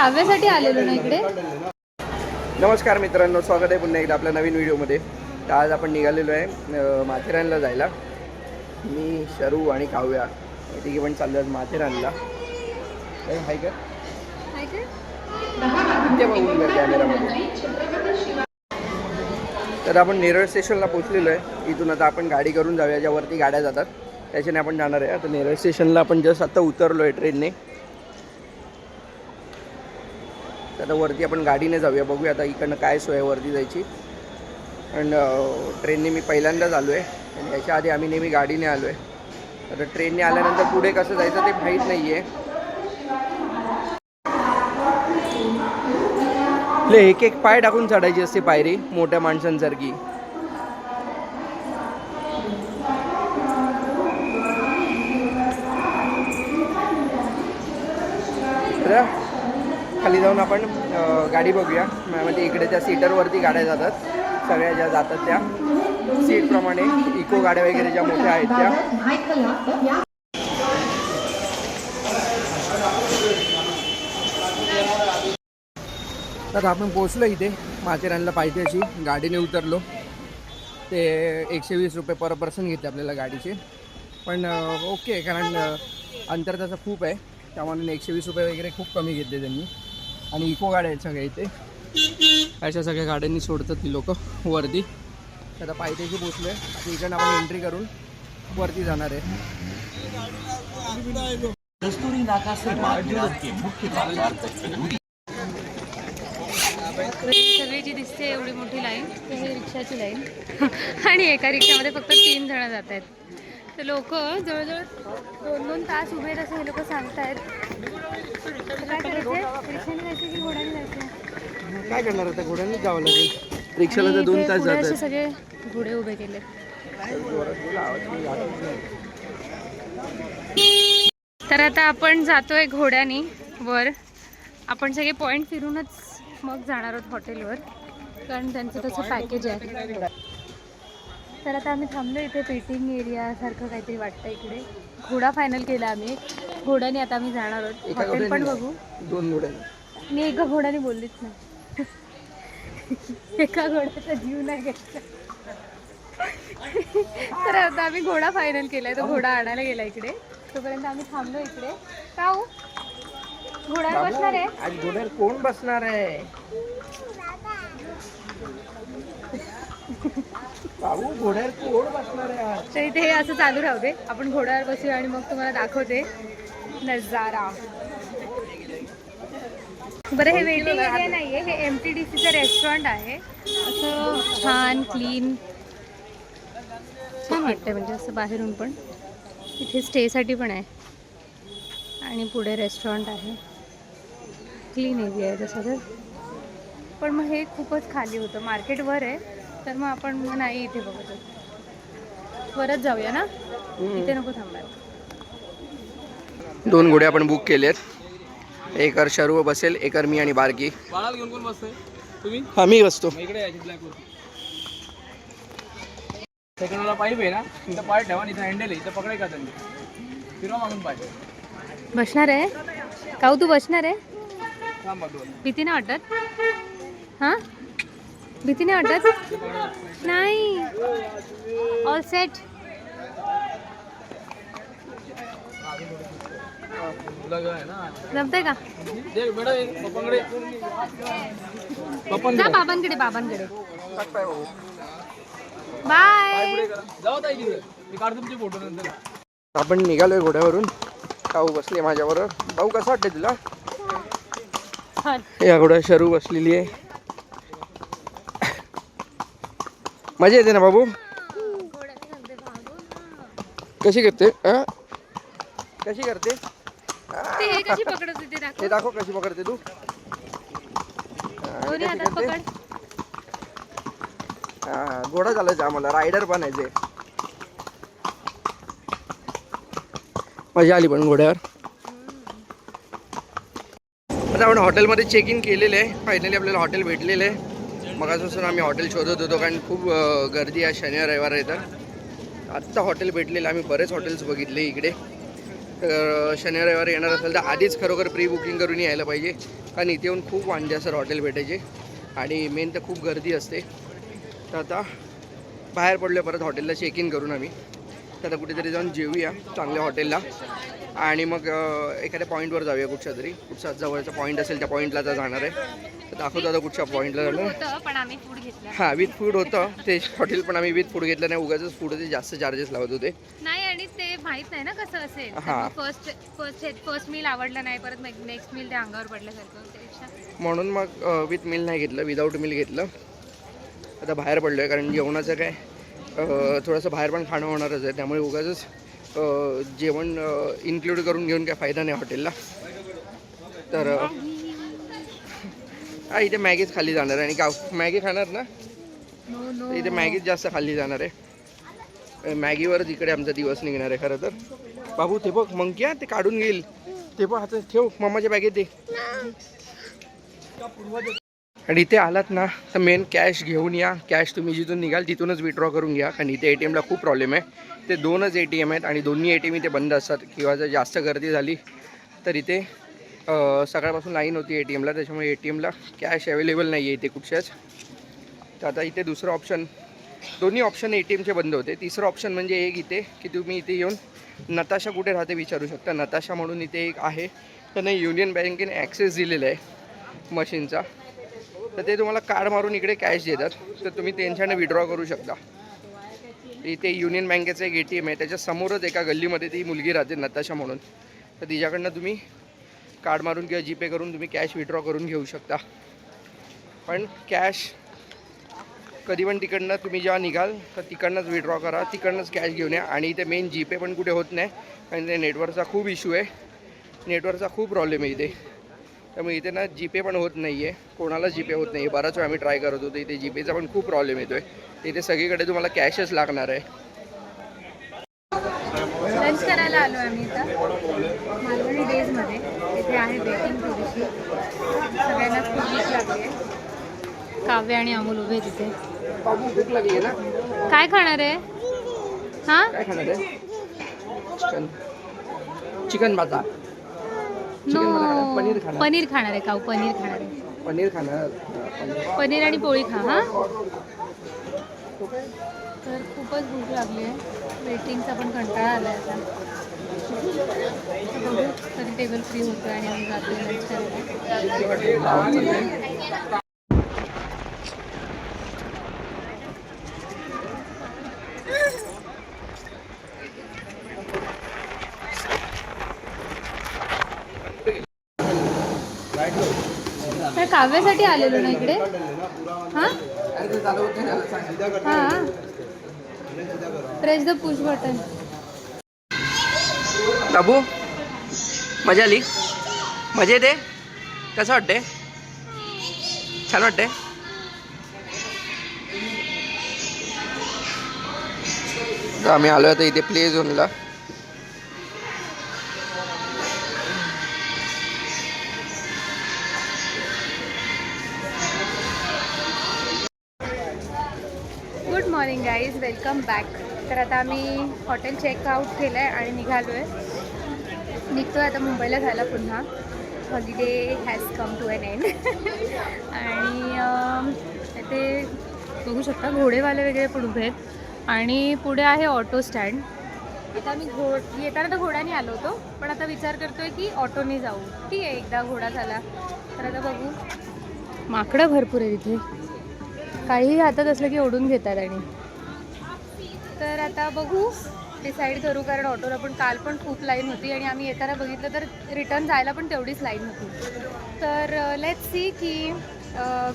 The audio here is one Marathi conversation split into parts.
काव्यासाठी आलेलो ना इकडे. नमस्कार मित्रांनो, स्वागत आहे पुन्हा एकदा आपल्या नवीन व्हिडिओमध्ये. तर आज आपण निघालेलो आहे माथेरानला जायला. मी, शरू आणि काव्या तिघे पण चाललो आहे माथेरानला. हाय का ते बघून कर कॅमेरामध्ये. तर आपण नेरळ स्टेशनला पोहोचलेलो आहे. इथून आता आपण गाडी करून जाऊया, ज्यावरती गाड्या जातात त्याच्याने आपण जाणार आहे. आता नेरळ स्टेशनला आपण जस्ट आता उतरलो आहे ट्रेनने. आता वरती आपण गाडीने जाऊया, बघूया आता इकडनं काय सोय वरती जायची. आणि ट्रेनने मी पहिल्यांदाच आलो आहे आणि याच्या आधी आम्ही नेहमी गाडीने आलो आहे. आता ट्रेनने आल्यानंतर पुढे कसं जायचं ते माहीत नाही आहे. एक एक पाय टाकून चढायची असते पायरी, मोठ्या माणसांसारखी. खाली जाऊन आपण गाडी बघूया. म्हणजे इकडे त्या सीटरवरती गाड्या जातात, सगळ्या ज्या जातात त्या सीटप्रमाणे. इको गाड्या वगैरे ज्या मोठ्या आहेत त्या. तर आपण पोचलो इथे माथेरानला पायथ्याशी. गाडीने उतरलो. ते 120 रुपये पर पर्सन घेतले आपल्याला गाडीचे. पण ओके, कारण अंतर त्याचं खूप आहे, त्यामुळे 120 रुपये वगैरे खूप कमी घेतले त्यांनी. आणि इको गाड्या आहेत सगळ्या इथे. अशा सगळ्या गाड्यांनी सोडतात ती लोक वरती. तर आता पायथ्याशी पोचलो आहे. आता इकडनं आपण एंट्री करून वरती जाणार आहे. सगळी जी दिसते एवढी मोठी लाईन, ही रिक्षाची लाईन. आणि एका रिक्षामध्ये फक्त 3 जण जात आहेत. तर लोक जवळजवळ 2-2 तास उभे आहेत असं हे लोक सांगतायत. काय करायचं, रिक्षाने जायचं की घोड्याने जायचं? काय करणार आता, घोड्यानेच जावं लागेल. रिक्षाला तर 2 तास जातात. सगळे घोडे उभे केले. तर आता आपण जातोय घोड्यानी वर. आपण सगळे पॉईंट फिरूनच मग जाणार आहोत हॉटेलवर, कारण त्यांचं तसं पॅकेज आहे. तर आता आम्ही थांबलो इथे पेटिंग एरिया सारखं काहीतरी वाटतं इकडे. घोडा फायनल केला आम्ही. घोड्याने आता आम्ही जाणार आहोत. हॉटेल पण बघू. 2 घोड्याने. मी एका घोड्याने बोललीच नाही. एका घोड्याचा जीव नाही घ्यायचा. तर आता आम्ही घोडा फायनल केलाय. तो घोडा आणायला गेला इकडे. तोपर्यंत आम्ही थांबलो इकडे. का हो, घोड्यावर बसणार आहे आज? घोड्यावर कोण बसणार आहे बाबू? घोड्यावर कोण बसणार आहे? तर इथे हे असं चालू राहू दे. आपण घोड्यावर बसूया आणि मग तुम्हाला दाखवते नजारा. बरं, हे वेटिंग एरिया नाहीये, हे MTDCचं रेस्टॉरंट आहे. असं छान क्लीन, छान वाटतंय. म्हणजे असं बाहेरून पण. इथे स्टेसाठी पण आहे आणि पुढे रेस्टॉरंट आहे. क्लीन एरिया आहे तसं तर. पण मग हे खूपच खाली होतं. मार्केटवर आहे, तर मग आपण नाही इथे बघतो. वरच जाऊया ना, इथे नको थांबायला. 2 घोडे आपण बुक केलेत. एकर शरू बसेल, एकर मी आणि बारकी. बाळाला घेऊन कोण बसतंय? तुम्ही? हा, मी बसतो. इकडे यायची ब्लॅकवरती. सेकंडला पाईप आहे ना, इथं पाय ठेवा. इथं हँडल आहे, इथं पकडाय का त्यांनी फिरवा मागून पाय. बसणार आहे काऊ? तू बसणार आहे? थांबा दोन. भीती नाही वाटत? हां, भीती नाही वाटत? नाही, ऑल सेट. जमतंय का? जा बाबांकडे, बाबांकडे. बाय. मी काढतो तुमचे फोटो नंतर. आपण निघालोय घोड्यावरून. काऊ बसली माझ्याबरोबर. भाऊ, कसं वाटतंय तुला? या घोड्या शरू बसलेली आहे. मजा येते ना बाबू? कशी करते? कशी करते? ते कशी पकडत होती दाखव. हे दाखव कशी पकडते तू. दोन्ही हातात पकड. घोडा चालायचा आम्हाला, रायडर बनायचे. मजा आली पण घोड्यावर. आता आपण हॉटेलमध्ये चेक इन केलेलं आहे. फायनली आपल्याला हॉटेल भेटलेलं आहे. मगापासून आम्ही हॉटेल शोधत होतो, कारण खूप गर्दी आहे शनिवार रविवार आहे. तर आत्ता हॉटेल भेटलेलं. आम्ही बरेच हॉटेल्स बघितले इकडे, तर शनिवार रविवारी येणार असेल तर आधीच खरोखर प्री बुकिंग करून यायला पाहिजे, कारण इथे येऊन खूप वांजासर हॉटेल भेटायचे आणि मेन तर खूप गर्दी असते. तर आता बाहेर पडलो परत हॉटेलला चेक इन करून आम्ही. तर आता कुठेतरी जाऊन जेवूया चांगल्या हॉटेलला आणि मग एखाद्या पॉईंटवर जाऊया. कुठचा जवळचा पॉईंट असेल त्या पॉईंटला आता जाणार आहे. तर दाखवतो आता कुठच्या पॉईंटला जाणार. होतं पण आम्ही फूड घेतलं हां, विथ फूड होतं ते हॉटेल, पण आम्ही विथ फूड घेतलं नाही. उगाचच फूडचे जास्त चार्जेस लावत होते. नाही आणि ते माहित नाही ना कसं असेल. हां. फर्स्ट मील आवडलं नाही, परत नेक्स्ट मील ते अंगावर पडल्यासारखं त्यापेक्षा म्हणून मग विथ मिल नाही घेतलं, विदाऊट मिल घेतलं. आता बाहेर पडलो आहे कारण जेवणाचं काय थोडंसं बाहेर पण खाणं होणारच आहे, त्यामुळे उगाचच जेवण इन्क्लूड करून घेऊन काय फायदा नाही हॉटेलला. तर इथे मॅगीच खाल्ली जाणार आहे. आणि मॅगी खाणार ना, तर इथे मॅगीच जास्त खाल्ली जाणार आहे. मॅगीवरच इकडे आमचा दिवस निघणार आहे खरं तर. बाबू ते बघ मंकी, ते काढून घेईल. ते बघ आता ठेव मम्माच्या बॅगेत दे. आणि इथे आलात ना तर मेन कॅश घेऊन या. कॅश तुम्ही जिथून निघाल तिथूनच विड्रॉ करून घ्या, कारण इथे ATMला खूप प्रॉब्लेम आहे. ते 2च ATM आहेत आणि दोन्ही ATM इथे बंद असतात, किंवा जर जास्त गर्दी झाली तर इथे सकाळपासून लाईन होती ATMला, त्याच्यामुळे ATMला कॅश अवेलेबल नाही आहे इथे कुठच्याच. तर आता इथे दुसरं ऑप्शन, दोन्ही ऑप्शन ATMचे बंद होते. तिसरं ऑप्शन म्हणजे एक इथे की तुम्ही इथे येऊन नताशा कुठे राहते विचारू शकता. नताशा म्हणून इथे एक आहे, त्यांना युनियन बँकेने ॲक्सेस दिलेला आहे मशीनचा. तर ते तुम्हाला कार्ड मारून इकडे कॅश देतात, तर तुम्ही त्यांच्याने विड्रॉ करू शकता. इथे युनियन बँकेचं एक ATM आहे, त्याच्या समोरच एका गल्लीमध्ये ती मुलगी राहते नताशा म्हणून. तर तिच्याकडनं तुम्ही कार्ड मारून किंवा जीपे करून तुम्ही कॅश विड्रॉ करून घेऊ शकता. पण कॅश कधी पण तिकडनं तुम्ही जेव्हा निघाल तर तिकडनंच विड्रॉ करा, तिकडनंच कॅश घेऊन या. आणि इथे मेन जीपे पण कुठे होत नाही, कारण ते नेटवर्कचा खूप इश्यू आहे. नेटवर्कचा खूप प्रॉब्लेम आहे इथे, त्यामुळे इथे ना जीपे पण होत नाही आहे, कोणालाच जीपे होत नाही आहे. बराच वेळ आम्ही ट्राय करत होतो, इथे जीपेचा पण खूप प्रॉब्लेम येतो आहे. इथे सगळीकडे तुम्हाला कॅशच लागणार आहे. लंच करायला आलो आम्ही इथं मालवणी डेजमध्ये. इथे आहे वेटिंग थोडीशी, सगळ्यांना खूप भूक लागली आहे. काव्य आणि अमोल उभे तिथे. बाबू भूक लागली ना, काय खाणार आहे? हां, काय खाणार आहे? चिकन भाता. नो, पनीर खाणार. पनीर खाणार आहे. काऊ पनीर खाणार आहे. पनीर खाणार. पनीर आणि पोळी खा. हां, तर खूपच भूक लागली आहे. वेटिंगचा पण कंटाळा आला आहे आता. बघू कधी टेबल फ्री होतं आणि आम्ही जातो लंच करायला. तर काव्यासाठी आलेलो ना इकडे. हां हां, प्रेस द पुश बटन. बाबू मजा आली? मजा येते? कसं वाटते? छान वाटते? आम्ही आलो आता इथे प्ले झोनला. Good morning guys, welcome back. तर आता आम्ही हॉटेल चेकआउट केलं आहे आणि निघालो आहे. निघतो आहे आता मुंबईला जायला पुन्हा. Holiday has come to an end. आणि ते बघू शकता घोडेवाले वगैरे पण उभे आहेत आणि पुढे आहे ऑटो स्टँड. इथं आम्ही येताना तर घोड्याने आलो होतो, पण आता विचार करतोय की ऑटोने जाऊ. ठीक आहे, एकदा घोडा झाला तर आता बघू. माकडं भरपूर आहे तिथे, काहीही हातात असलं की ओढून घेतात. आणि तर आता बघू, डिसाईड करू, कारण ऑटोला पण काल पण खूप लाईन होती आणि आम्ही येताना बघितलं तर रिटर्न जायला पण तेवढीच लाईन होती. तर लेट्स सी की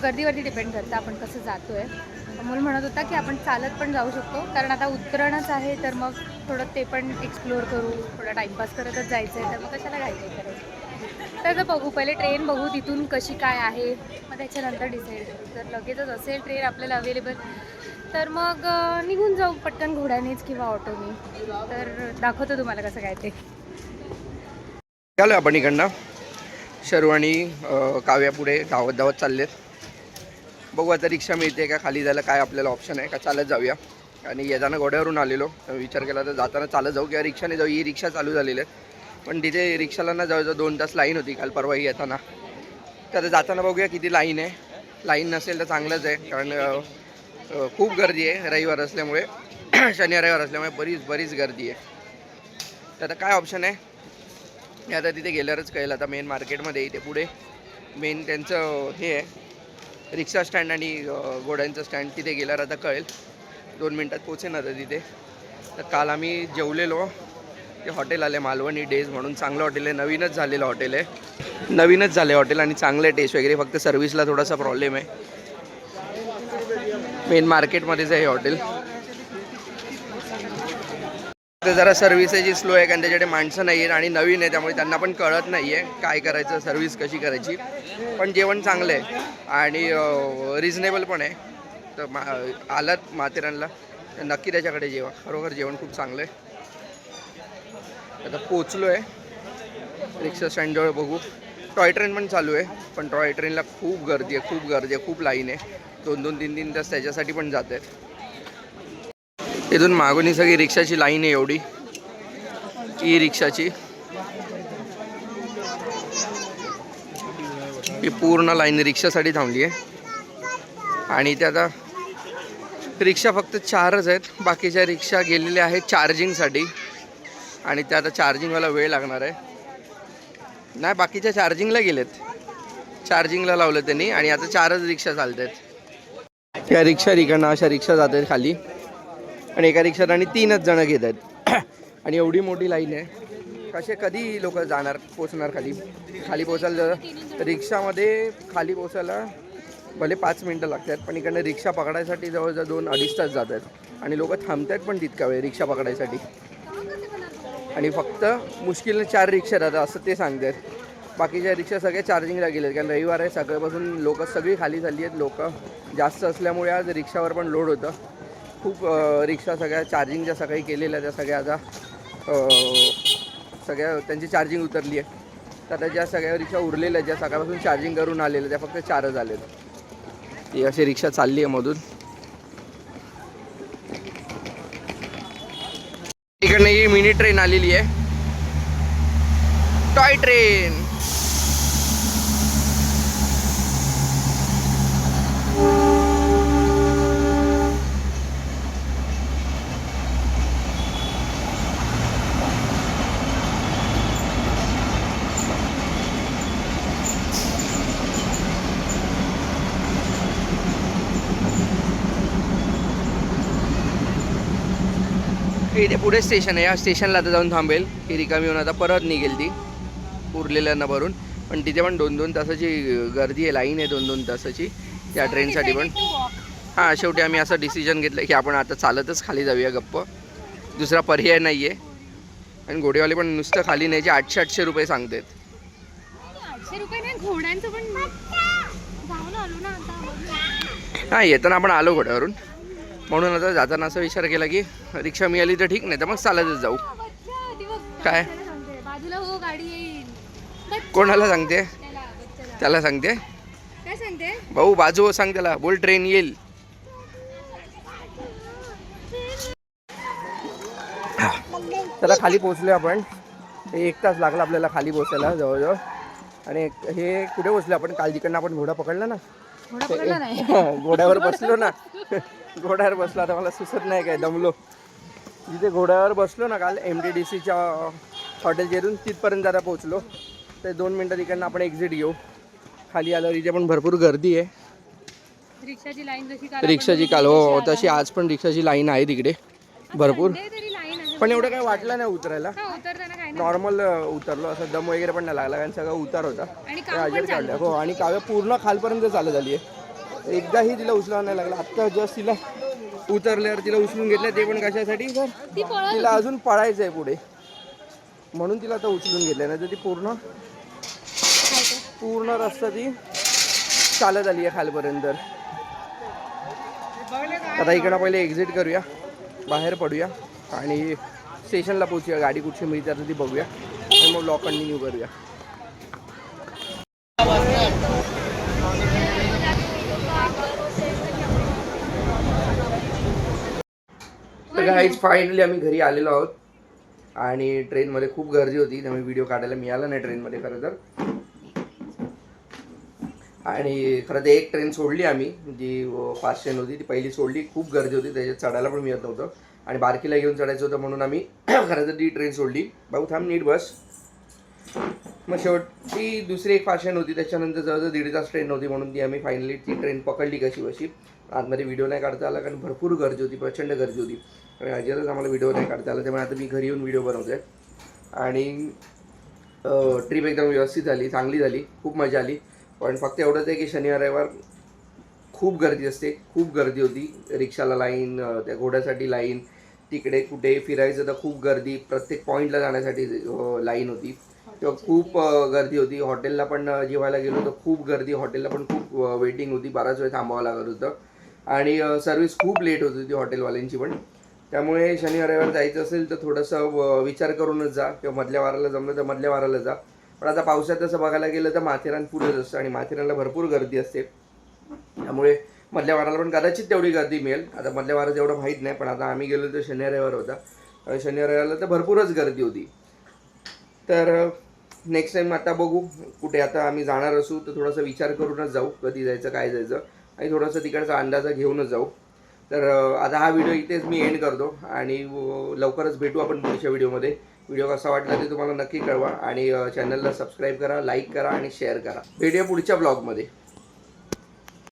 गर्दीवरती डिपेंड करतं आपण कसं जातो आहे. अमोल म्हणत होता की आपण चालत पण जाऊ शकतो, कारण आता उतरणच आहे तर मग थोडं ते पण एक्सप्लोअर करू, थोडा टाईमपास करतच जायचं आहे, तर मग कशाला घायचं करायचं. तर बघू, पहिले ट्रेन बघू तिथून कशी काय आहे, मग त्याच्यानंतर डिसाईड करू. जर लगेचच असेल ट्रेन आपल्याला अवेलेबल तर मग निघून जाऊ पटकन घोड्यानेच किंवा ऑटोने. तर दाखवतो तुम्हाला कसं काय ते. चालू आपण इकडनं शरू आणि काव्या पुढे धावत धावत चाललेत. बघू आता रिक्षा मिळते का, खाली जायला काय आपल्याला ऑप्शन आहे का, चालत जाऊया. आणि येताना घोड्यावरून आलेलो, विचार केला तर जाताना चालत जाऊ किंवा रिक्षाने जाऊ. ही रिक्षा चालू झालेली आहे, पण तिथे रिक्षाला ना जवळजवळ 2 तास लाईन होती काल परवा येताना. तर जाताना बघूया किती लाईन आहे. लाईन नसेल तर चांगलंच आहे, कारण खूप गर्दी आहे रविवार असल्यामुळे. शनिवार रविवार असल्यामुळे बरीच गर्दी आहे. तर आता काय ऑप्शन आहे हे आता तिथे गेल्यावरच कळेल. आता मेन मार्केटमध्ये इथे पुढे मेन त्यांचं हे आहे रिक्षा स्टँड आणि घोड्यांचं स्टँड. तिथे गेल्यावर आता कळेल. 2 मिनटात पोचेन आता तिथे. तर काल आम्ही जेवलेलो ते हॉटेल आले मालवणी डेज म्हणून. चांगलं हॉटेल आहे, नवीनच झालेलं हॉटेल आहे. नवीनच झाले हॉटेल आणि चांगलं टेस्ट वगैरे. फक्त सर्व्हिसला थोडासा प्रॉब्लेम आहे. मेन मार्केटमध्येच आहे हे हॉटेल. तर जरा सर्व्हिसेसची स्लो आहे कारण त्याच्याकडे माणसं नाही आहेत आणि नवीन आहे, त्यामुळे त्यांना पण कळत नाही आहे काय करायचं, सर्व्हिस कशी करायची. पण जेवण चांगलं आहे आणि रिजनेबल पण आहे. तर आलात माथेरानला तर नक्की त्याच्याकडे जेवा. खरोखर जेवण खूप चांगलं आहे. आता पोचलो आहे रिक्षा स्टँडजवळ. बघू. टॉय ट्रेन पण चालू आहे, पण टॉय ट्रेनला खूप गर्दी आहे, खूप लाईन आहे. 2-3 तास त्याच्यासाठी पण जात आहेत. इथून मागून ही सगळी रिक्षाची लाईन आहे एवढी, ई रिक्षाची. ही पूर्ण लाईन रिक्षासाठी थांबली आहे आणि ते आता रिक्षा फक्त 4च आहेत. बाकीच्या रिक्षा गेलेल्या आहेत चार्जिंगसाठी आणि त्या आता चार्जिंगवाला वेळ लागणार आहे. नाही, बाकीच्या चार्जिंगला गेलेत, चार्जिंगला लावलं त्यांनी आणि आता 4च रिक्षा चालत आहेत. त्या रिक्षा रिकाणं अशा रिक्षा जात आहेत खाली आणि एका रिक्षात आणि 3च जणं घेत आहेत. आणि एवढी मोठी लाईन आहे. कधी लोक जाणार, पोचणार खाली पोचायला. रिक्षामध्ये खाली पोचायला भले 5 मिनटं लागतात, पण इकडनं रिक्षा पकडायसाठी जवळजवळ 2-2.5 तास जात आहेत आणि लोक थांबत आहेत पण तितका वेळ रिक्षा पकडायसाठी. आणि फक्त मुश्किलने 4 रिक्षा राहतात असं ते सांगतात. बाकीच्या रिक्षा सगळ्या चार्जिंगला गेलेत कारण रविवार आहे. सकाळपासून लोक सगळी खाली झाली आहेत. लोक जास्त असल्यामुळे आज रिक्षावर पण लोड होतं. खूप रिक्षा सगळ्या चार्जिंगच्या सकाळी केलेल्या त्या सगळ्या आता सगळ्या त्यांची चार्जिंग उतरली आहे. तर आता ज्या सगळ्या रिक्षा उरलेल्या ज्या सकाळपासून चार्जिंग करून आलेल्या त्या फक्त 4च आलेत. ती अशी रिक्षा चालली आहे मधून. इकडनं ही मिनी ट्रेन आलेली आहे, टॉय ट्रेन. इथे पुढे स्टेशन आहे. या स्टेशनला आता जाऊन थांबेल. ही रिकामी होऊन आता परत निघेल ती उरलेल्यांना भरून. पण तिथे पण 2-2 तासाची गर्दी आहे, लाईन आहे 2-2 तासाची त्या ट्रेनसाठी पण. हां, शेवटी आम्ही असं डिसिजन घेतलं की आपण आता चालतच खाली जाऊया गप्प. दुसरा पर्याय नाही आहे. आणि घोडेवाले पण नुसतं खाली न्यायचे 800-800 रुपये सांगतात. 800 रुपये नाही, घोड्यांचं पण जाऊन आलो ना आता. हां, येताना आपण आलो घोड्यावरून, म्हणून आता जाताना असा विचार केला की रिक्षा मिळाली तर ठीक, नाही तर मग चालतच जाऊ. काय बाजूला हो, गाडी येईल. कोणाला सांगते? त्याला सांगते. काय सांगते भाऊ बाजू हो, सांग त्याला, बोल ट्रेन येईल. त्याला खाली पोचलो आपण. 1 तास लागला आपल्याला खाली पोचायला जवळजवळ. आणि हे कुठे पोचले आपण? काल जिकडनं आपण घोडा पकडला ना, घोड्यावर बसलो ना. घोड्यावर बसलो, आता मला सुचत नाही काय, दमलो. जिथे घोड्यावर बसलो ना काल MTDCच्या हॉटेलच्या तिथपर्यंत जरा पोचलो. तर 2 मिनटं तिकडनं आपण एक्झिट घेऊ. खाली आल्यावर इथे पण भरपूर गर्दी आहे. रिक्षाची लाईन रिक्षाची काल हो तशी आज पण रिक्षाची लाईन आहे तिकडे भरपूर. पण एवढं काय वाटलं नाही उतरायला. नॉर्मल उतरलो, असं दम वगैरे पण नाही लागला कारण सगळं उतार होता. हो, आणि काव्य पूर्ण खालपर्यंत चालत आली आहे. एकदाही तिला उचलावं नाही लागला. आत्ता जस्ट तिला उतरल्यावर तिला उचलून घेतलं, ते पण कशासाठी? तिला अजून पळायचं आहे पुढे, म्हणून तिला आता उचलून घेतलं. नाही तर ती पूर्ण रस्ता ती चालत आली आहे खालपर्यंत. आता इकडं पहिले एक्झिट करूया, बाहेर पडूया आणि स्टेशनला पोचूया. गाडी कुठची मिळते आता ती बघूया आणि मग ब्लॉग कंटिन्यू करूया. तर गाईज फायनली आम्ही घरी आलेलो आहोत आणि ट्रेनमध्ये खूप गर्दी होती, त्यामुळे व्हिडिओ काढायला मिळाला नाही ट्रेनमध्ये खरं तर. आणि खरं तर एक ट्रेन सोडली आम्ही, जी फास्ट ट्रेन होती ती पहिली सोडली. खूप गर्दी होती, त्याच्यात चढायला पण मिळत नव्हतं आणि बारकीला घेऊन चढायचं होतं म्हणून आम्ही खरं तर ती ट्रेन सोडली. भाऊ थांब नीट बस. मग शेवटी दुसरी एक फास्ट ट्रेन होती, त्याच्यानंतर जवळजवळ 1.5 तास ट्रेन नव्हती म्हणून ती आम्ही फायनली ती ट्रेन पकडली कशी बशी. आतमध्ये व्हिडिओ नाही काढता आला कारण भरपूर गर्दी होती, प्रचंड गर्दी होती आणि अजिबातच आम्हाला व्हिडिओ नाही काढता आला. त्यामुळे आता मी घरी येऊन व्हिडिओ बनवतो आहे. आणि ट्रिप एकदम व्यवस्थित झाली, चांगली झाली, खूप मजा आली. पण फक्त एवढंच आहे की शनिवार रविवार खूप गर्दी असते, खूप गर्दी होती. रिक्षाला लाईन, त्या घोड्यासाठी लाईन, तिकडे कुठे फिरायचं तर खूप गर्दी, प्रत्येक पॉईंटला जाण्यासाठी लाईन होती तेव्हा खूप गर्दी होती. हॉटेलला पण जेवायला गेलो तर खूप गर्दी, हॉटेलला पण खूप वेटिंग होती, बराच वेळ थांबावं लागत होतं आणि सर्व्हिस खूप लेट होत होती हॉटेलवाल्यांची पण. त्यामुळे शनिवार रविवार जायचं असेल तर थोडंसं विचार करूनच जा, किंवा मधल्या वाराला जमलं तर मधल्या वाराला जा. पण आता पावसात तसं बघायला गेलं तर माथेरान पुढेच असतं आणि माथेरानला भरपूर गर्दी असते, त्यामुळे मधल्या वाराला पण कदाचित तेवढी गर्दी मिळेल. आता मधल्या वारात एवढं माहीत नाही, पण आता आम्ही गेलो तर शनिवार रविवार होता, शनिवार रविवारला तर भरपूरच गर्दी होती. तर नेक्स्ट टाईम आता बघू कुठे आता आम्ही जाणार असू तर थोडासा विचार करूनच जाऊ, कधी जायचं काय जायचं आणि थोडंसं तिकडचा अंदाजा घेऊनच जाऊ. तर आता हा व्हिडिओ इथेच मी एंड करतो आणि लवकरच भेटू आपण पुढच्या व्हिडिओमध्ये. व्हिडिओ कसा वाटला ते तुम्हाला नक्की कळवा आणि चॅनलला सबस्क्राईब करा, लाईक करा आणि शेअर करा. भेटूया पुढच्या ब्लॉगमध्ये.